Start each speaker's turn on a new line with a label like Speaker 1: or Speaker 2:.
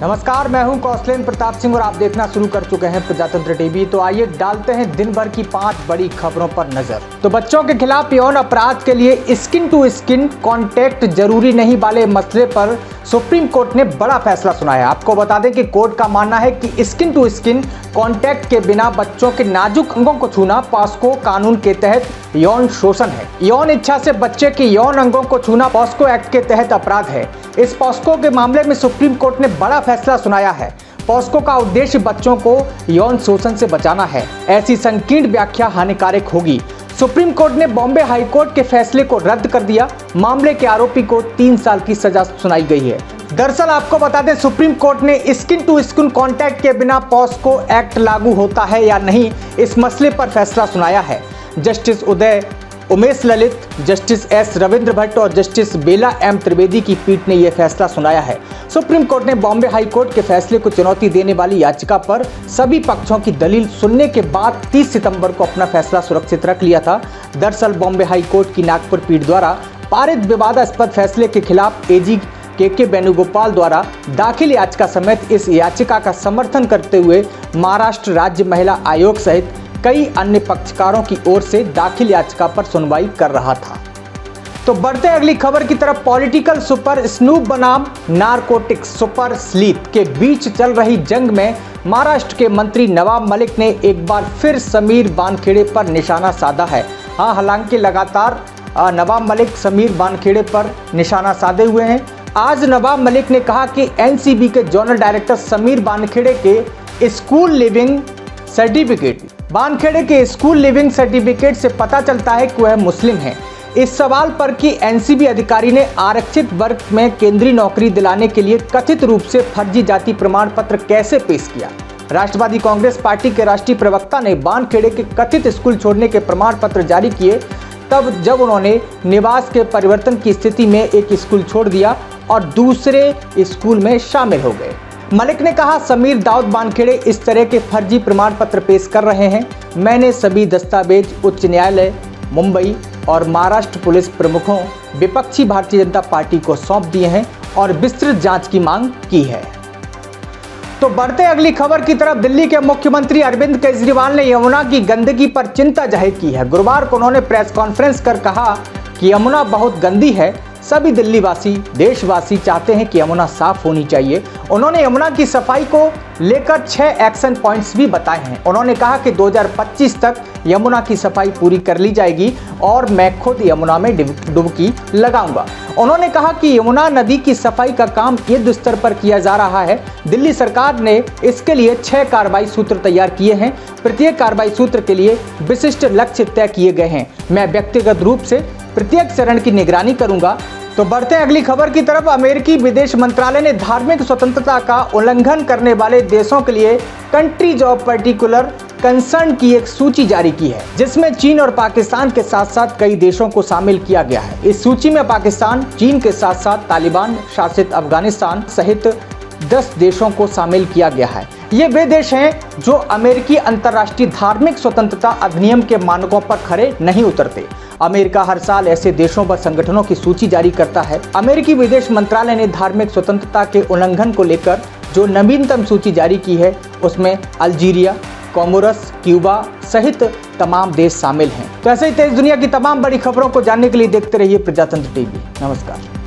Speaker 1: नमस्कार, मैं हूं कौशलेंद्र प्रताप सिंह और आप देखना शुरू कर चुके हैं प्रजातंत्र टीवी। तो आइए डालते हैं दिन भर की 5 बड़ी खबरों पर नजर। तो बच्चों के खिलाफ यौन अपराध के लिए स्किन टू स्किन कांटेक्ट जरूरी नहीं वाले मसले पर सुप्रीम कोर्ट ने बड़ा फैसला सुनाया। आपको बता दें कि कोर्ट का मानना है कि स्किन टू स्किन कांटेक्ट के बिना बच्चों के नाजुक अंगों को छूना पॉस्को कानून के तहत यौन शोषण है। यौन इच्छा से बच्चे के यौन अंगों को छूना पॉस्को एक्ट के तहत अपराध है। इस पॉस्को के मामले में सुप्रीम कोर्ट ने बड़ा फैसला सुनाया है। पॉस्को का उद्देश्य बच्चों को यौन शोषण से बचाना है। ऐसी संकीर्ण व्याख्या हानिकारक होगी। सुप्रीम कोर्ट ने बॉम्बे हाई कोर्ट के फैसले को रद्द कर दिया। मामले के आरोपी को 3 साल की सजा सुनाई गई है। दरअसल आपको बता दें, सुप्रीम कोर्ट ने स्किन टू स्किन कांटेक्ट के बिना पॉस्को एक्ट लागू होता है या नहीं, इस मसले पर फैसला सुनाया है। Justice Umesh Lalit, justice S Ravindra Bhatt और जस्टिस बेला एम त्रिवेदी की पीठ ने यह फैसला सुनाया है। सुप्रीम कोर्ट ने बॉम्बे हाई कोर्ट के फैसले को चुनौती देने वाली याचिका पर सभी पक्षों की दलील सुनने के बाद 30 सितंबर को अपना फैसला सुरक्षित रख लिया था। दरअसल बॉम्बे हाई कोर्ट की नागपुर पीठ द्वारा पारित विवादास्पद फैसले के खिलाफ एजी के वेणुगोपाल द्वारा दाखिल याचिका समेत इस याचिका का समर्थन करते हुए महाराष्ट्र राज्य महिला आयोग सहित कई अन्य पक्षकारों की ओर से दाखिल याचिका पर सुनवाई कर रहा था। तो बढ़ते अगली खबर की तरफ। पॉलिटिकल सुपर स्नूप बनाम नारकोटिक्स सुपर स्लीप के बीच चल रही जंग में महाराष्ट्र के मंत्री नवाब मलिक ने एक बार फिर समीर वानखेड़े पर निशाना साधा है। हालांकि लगातार नवाब मलिक समीर वानखेड़े पर निशाना साधे हुए हैं। आज नवाब मलिक ने कहा कि एनसीबी के जोनल डायरेक्टर समीर वानखेड़े के स्कूल लिविंग सर्टिफिकेट से पता चलता है कि वह मुस्लिम हैं। इस सवाल पर कि एनसीबी अधिकारी ने आरक्षित वर्ग में केंद्रीय नौकरी दिलाने के लिए कथित रूप से फर्जी जाति प्रमाण पत्र कैसे पेश किया, राष्ट्रवादी कांग्रेस पार्टी के राष्ट्रीय प्रवक्ता ने वानखेड़े के कथित स्कूल छोड़ने के प्रमाण पत्र जारी किए तब जब उन्होंने निवास के परिवर्तन की स्थिति में एक स्कूल छोड़ दिया और दूसरे स्कूल में शामिल हो गए। मलिक ने कहा, समीर दाऊद वानखेड़े इस तरह के फर्जी प्रमाण पत्र पेश कर रहे हैं। मैंने सभी दस्तावेज उच्च न्यायालय, मुंबई और महाराष्ट्र पुलिस प्रमुखों, विपक्षी भारतीय जनता पार्टी को सौंप दिए हैं और विस्तृत जांच की मांग की है। तो बढ़ते अगली खबर की तरफ। दिल्ली के मुख्यमंत्री अरविंद केजरीवाल ने यमुना की गंदगी पर चिंता जाहिर की है। गुरुवार को उन्होंने प्रेस कॉन्फ्रेंस कर कहा कि यमुना बहुत गंदी है। सभी दिल्लीवासी, देशवासी चाहते हैं कि यमुना साफ होनी चाहिए। उन्होंने यमुना की सफाई को लेकर 6 एक्शन पॉइंट्स भी बताए हैं। उन्होंने कहा कि 2025 तक यमुना की सफाई पूरी कर ली जाएगी और मैं खुद यमुना में डुबकी लगाऊंगा। उन्होंने कहा कि यमुना नदी की सफाई का काम युद्ध स्तर पर किया जा रहा है। दिल्ली सरकार ने इसके लिए 6 कार्रवाई सूत्र तैयार किए हैं। प्रत्येक कार्रवाई सूत्र के लिए विशिष्ट लक्ष्य तय किए गए हैं। मैं व्यक्तिगत रूप से प्रत्येक चरण की निगरानी करूंगा। तो बढ़ते अगली खबर की तरफ। अमेरिकी विदेश मंत्रालय ने धार्मिक स्वतंत्रता का उल्लंघन करने वाले देशों के लिए कंट्रीज ऑफ पर्टिकुलर कंसर्न की एक सूची जारी की है, जिसमें चीन और पाकिस्तान के साथ साथ कई देशों को शामिल किया गया है। इस सूची में पाकिस्तान, चीन के साथ साथ तालिबान शासित अफगानिस्तान सहित 10 देशों को शामिल किया गया है। ये वे देश हैं जो अमेरिकी अंतर्राष्ट्रीय धार्मिक स्वतंत्रता अधिनियम के मानकों पर खरे नहीं उतरते। अमेरिका हर साल ऐसे देशों व संगठनों की सूची जारी करता है। अमेरिकी विदेश मंत्रालय ने धार्मिक स्वतंत्रता के उल्लंघन को लेकर जो नवीनतम सूची जारी की है, उसमें अल्जीरिया, कोमोरस, क्यूबा सहित तमाम देश शामिल हैं। तो ऐसे ही देश दुनिया की तमाम बड़ी खबरों को जानने के लिए देखते रहिए प्रजातंत्र टीवी। नमस्कार।